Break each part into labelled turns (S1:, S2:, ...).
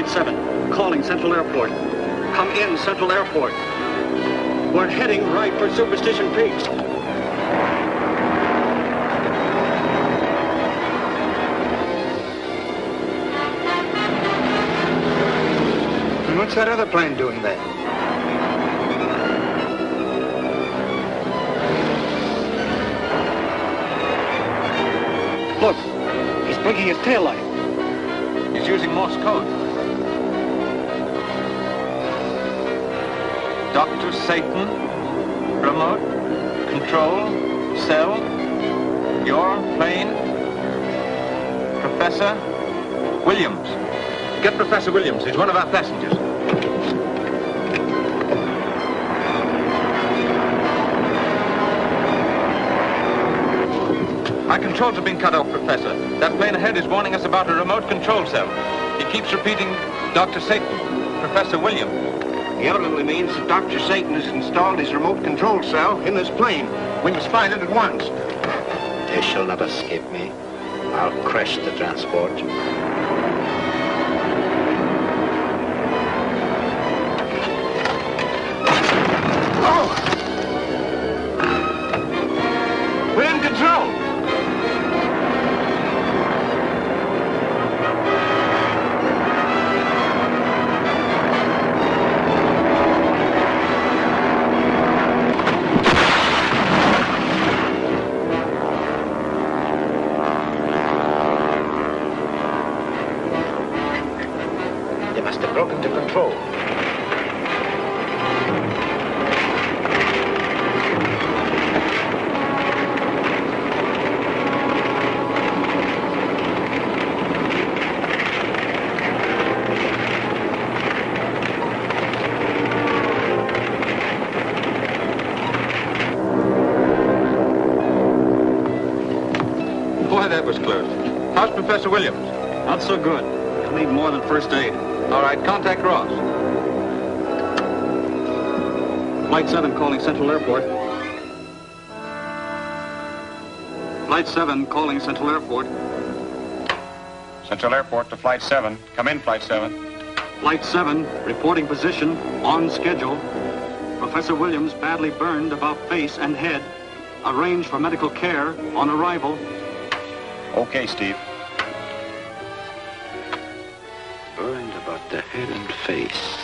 S1: Flight 7, calling Central Airport. Come in, Central Airport. We're heading right for Superstition Peak.
S2: And what's that other plane doing there?
S1: Look, he's blinking his taillight.
S3: He's using Morse code. Dr. Satan, remote, control, cell, your plane, Professor Williams.
S4: Get Professor Williams. He's one of our passengers.
S3: Our controls have been cut off, Professor. That plane ahead is warning us about a remote control cell. He keeps repeating Dr. Satan, Professor Williams.
S2: He evidently means that Dr. Satan has installed his remote control cell in this plane. We must find it at once.
S5: They shall not escape me. I'll crash the transport.
S2: Oh! We're in control.
S5: They must have broken to control.
S3: Boy, that was close. How's Professor Williams?
S1: Not so good. He'll need more than first aid.
S3: All right, contact Ross.
S1: Flight 7 calling Central Airport. Flight 7 calling Central Airport.
S4: Central Airport to Flight 7. Come in, Flight 7.
S1: Flight 7 reporting position on schedule. Professor Williams badly burned about face and head. Arranged for medical care on arrival.
S4: Okay, Steve.
S5: Burned about the head and face.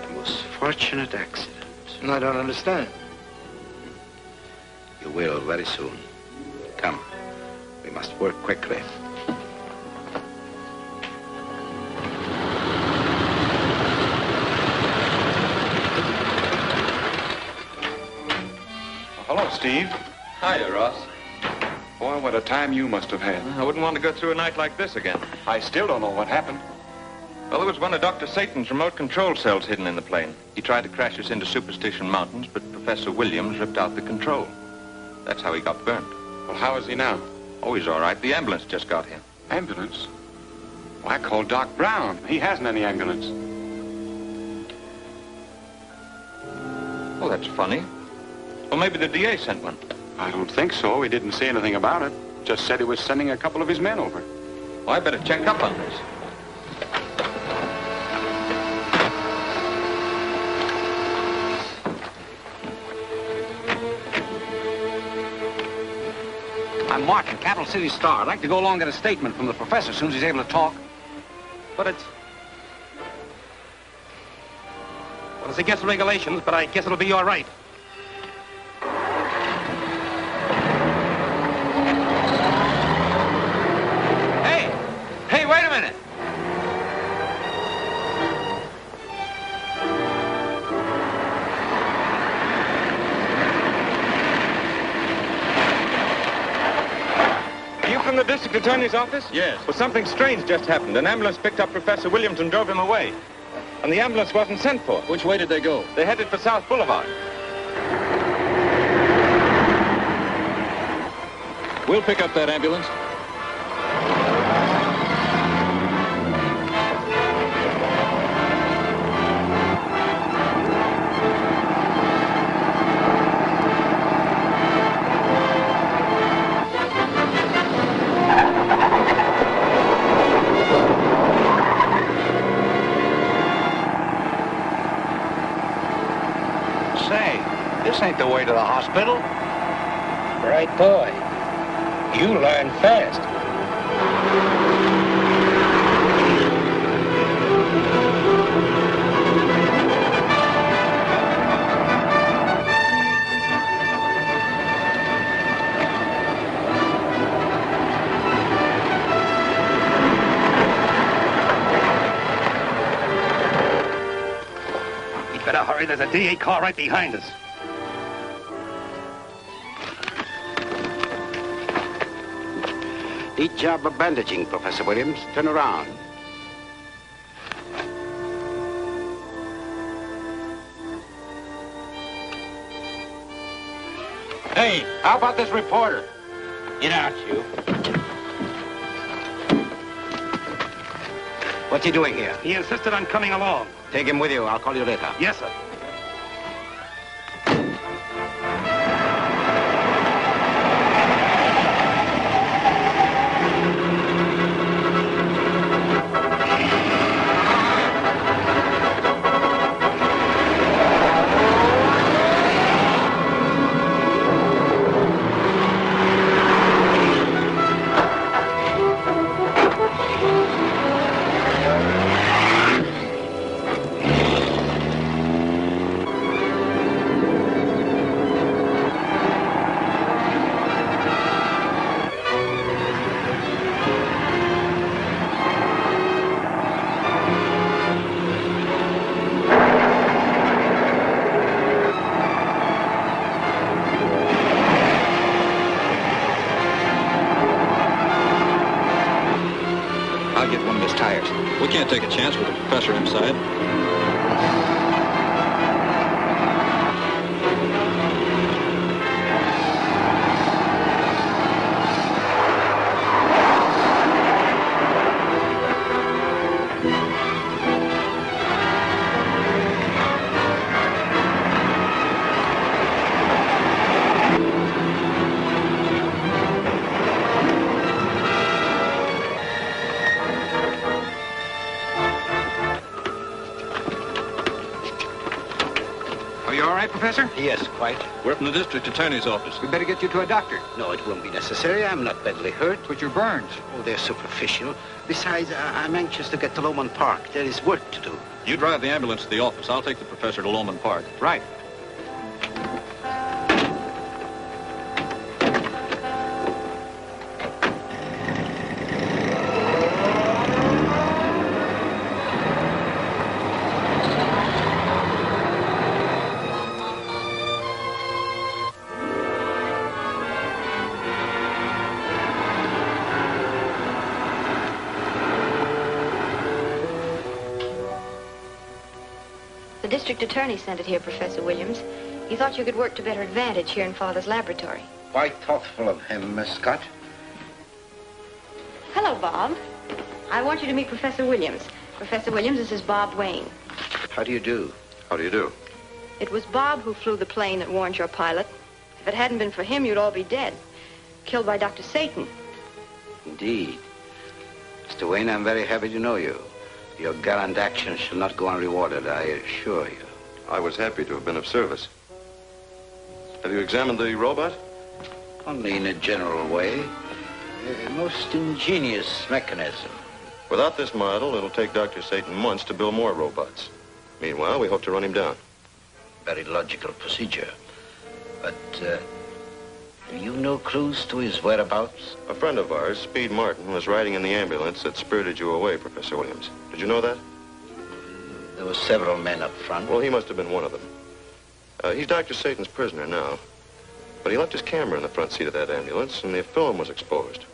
S5: The most fortunate accident.
S2: I don't understand.
S5: You will very soon. Come. We must work quickly.
S4: Hello, Steve.
S3: Hiya, Ross.
S4: Boy, what a time you must have had.
S3: I wouldn't want to go through a night like this again.
S4: I still don't know what happened.
S3: Well, there was one of Dr. Satan's remote control cells hidden in the plane. He tried to crash us into Superstition Mountains, but Professor Williams ripped out the control. That's how he got burned.
S4: Well, how is he now?
S3: Oh, he's all right. The ambulance just got here.
S4: Ambulance? Well, I called Doc Brown. He hasn't any ambulance.
S3: Oh, that's funny. Well, maybe the DA sent one.
S4: I don't think so. He didn't say anything about it. Just said he was sending a couple of his men over.
S3: Well, I better check up on this.
S6: I'm Martin, Capital City Star. I'd like to go along and get a statement from the professor as soon as he's able to talk.
S7: But it's against the regulations, but I guess it'll be all right.
S3: Hey, wait a minute. From the district attorney's office?
S1: Yes.
S3: Well, something strange just happened. An ambulance picked up Professor Williams and drove him away. And the ambulance wasn't sent for.
S1: Which way did they go?
S3: They headed for South Boulevard.
S1: We'll pick up that ambulance.
S6: This ain't the way to the hospital.
S7: Bright boy. You learn fast. You'd better hurry. There's a DA car right behind us.
S6: Neat job of bandaging, Professor Williams. Turn around. Hey, how about this reporter? Get out, you. What's he doing here?
S7: He insisted on coming along.
S6: Take him with you. I'll call you later.
S7: Yes, sir.
S1: We can't take a chance with the professor inside.
S6: Professor? Yes, quite.
S1: We're from the district attorney's office.
S6: We better get you to a doctor. No, it won't be necessary. I'm not badly hurt.
S1: But your burns.
S6: Oh, they're superficial. Besides, I'm anxious to get to Lowman Park. There is work to do.
S1: You drive the ambulance to the office. I'll take the professor to Lowman Park.
S6: Right.
S8: The district attorney sent it here, Professor Williams. He thought you could work to better advantage here in Father's laboratory.
S5: Quite thoughtful of him, Miss Scott.
S8: Hello, Bob. I want you to meet Professor Williams. Professor Williams, this is Bob Wayne.
S5: How do you do?
S3: How do you do?
S8: It was Bob who flew the plane that warned your pilot. If it hadn't been for him, you'd all be dead. Killed by Dr. Satan.
S6: Indeed. Mr. Wayne, I'm very happy to know you. Your gallant actions shall not go unrewarded, I assure you.
S3: I was happy to have been of service. Have you examined the robot?
S6: Only in a general way. A most ingenious mechanism.
S3: Without this model, it'll take Dr. Satan months to build more robots. Meanwhile, we hope to run him down.
S6: Very logical procedure. But, have you no clues to his whereabouts?
S3: A friend of ours, Speed Martin, was riding in the ambulance that spirited you away, Professor Williams. Did you know that?
S6: There were several men up front.
S3: Well, he must have been one of them. He's Dr. Satan's prisoner now. But he left his camera in the front seat of that ambulance, and the film was exposed.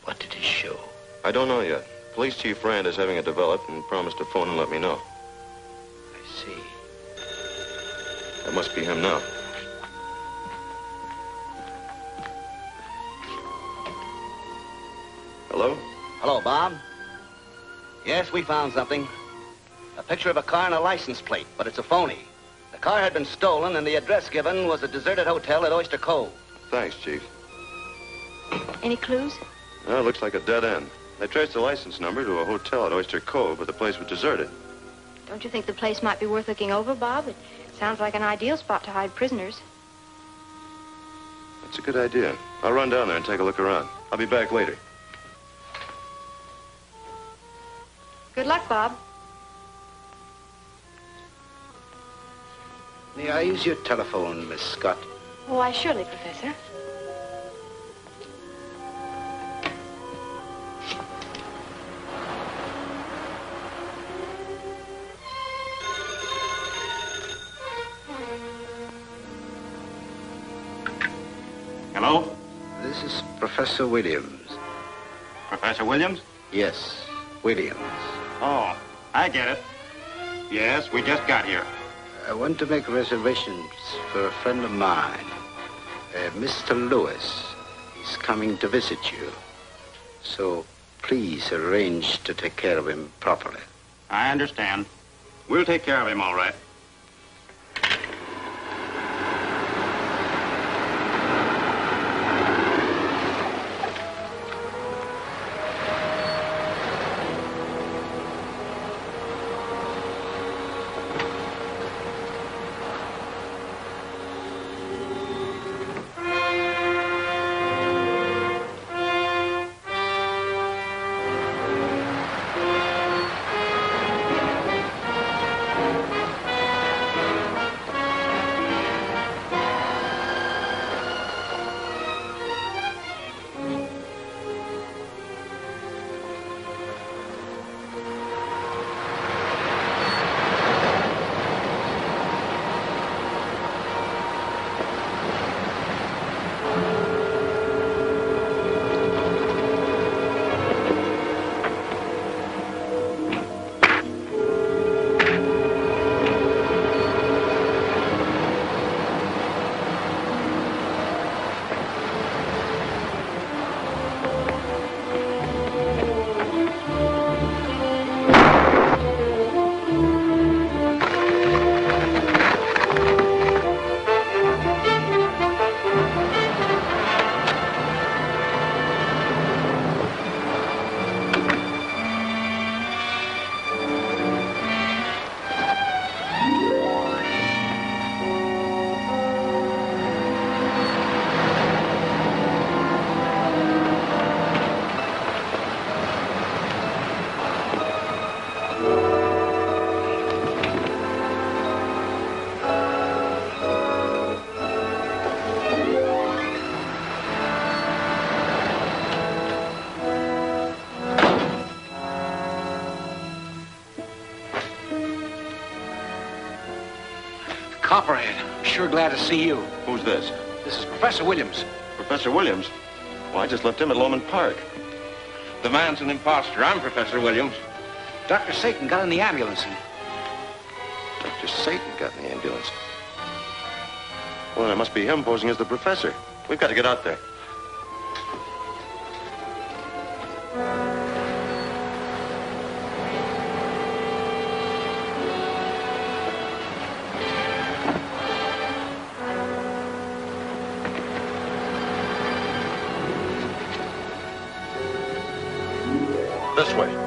S6: What did he show?
S3: I don't know yet. Police Chief Rand is having it developed and promised to phone and let me know.
S6: I see.
S3: That must be him now. Hello?
S6: Hello, Bob. Yes, we found something. A picture of a car and a license plate, but it's a phony. The car had been stolen, and the address given was a deserted hotel at Oyster Cove.
S3: Thanks, Chief.
S8: Any clues?
S3: Well, it looks like a dead end. They traced the license number to a hotel at Oyster Cove, but the place was deserted.
S8: Don't you think the place might be worth looking over, Bob? It Sounds like an ideal spot to hide prisoners.
S9: That's a good idea. I'll run down there and take a look around. I'll be back later.
S8: Good luck, Bob.
S5: May I use your telephone, Miss Scott?
S8: Why, surely, Professor.
S4: Hello?
S5: This is Professor Williams.
S4: Professor Williams?
S5: Yes, Williams.
S4: Oh, I get it. Yes, we just got here.
S5: I want to make reservations for a friend of mine, Mr. Lewis. He's coming to visit you. So please arrange to take care of him properly.
S4: I understand. We'll take care of him, all right.
S2: Copperhead, sure glad to see you.
S9: Who's this?
S2: This is Professor Williams.
S9: Professor Williams? Well, I just left him at Lomond Park.
S3: The man's an imposter. I'm Professor Williams.
S2: Dr. Satan got in the ambulance and...
S9: Dr. Satan got in the ambulance. Well, then it must be him posing as the professor. We've got to get out there. This way.